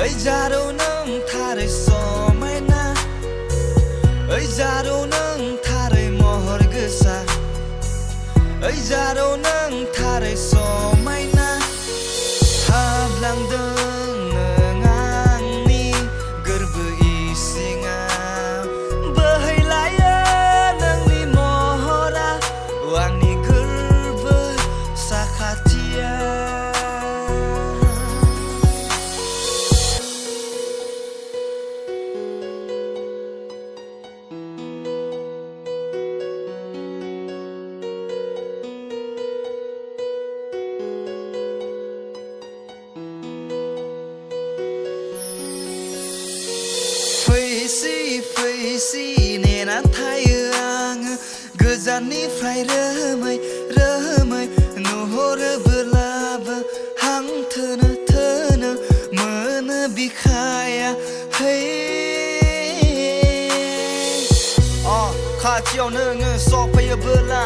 Jarou Nwng Tharwi Somaina Jarou Nwng Tharwi mohor gosa Jarou Nwng Tharwi Somaina Hablandों नों आंनि गोरबो इसिङाव बोहैलायो नोंनि महरा आंनि गोरबो साखाथियाव फैसि नेना थायो आङो गोजाननिफ्राय रोमै नुहुरोब्लाबो हां थोनो मोनो बिखाया खाथियाव नोङो सफैयोब्ला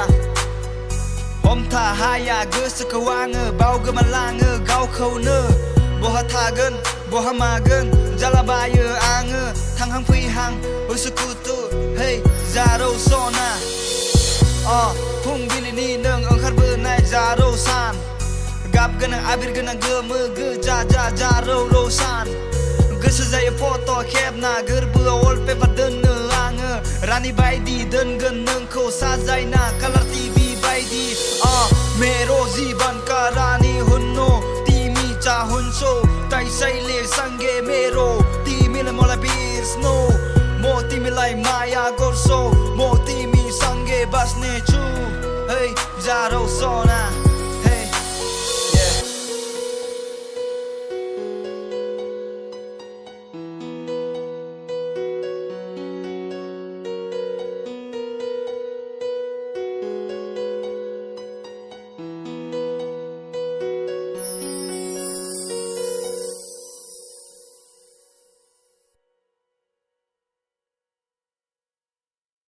हमथा हाया गोसोखौ आङो बावगोमालाङो गावखौनो बहा थागोन बहा मागोन जालाबायो आङो थांहां फैहां उसुखुथु hey Jarou सना फुंबिलिनि नों ओंखारबोनाय Jarou सान गाब गोनां आबिर गोनां गोमो गोजा Jarou सान गोसो जायो फट' खेबना गोरबोआव वालपेपार दोननो आङो रानि बायदि दोनगोन नोंखौ साजायना कालार टिभि बायदि मेरो जीवन का रानी हुन्नु तिमी चाहन्छौ त्यसैले सँगै मेरो तिमीले मलाई बिर्सनु म तिमीलाई माया गर्छु म तिमी सँगै बस्ने छु Jarou सना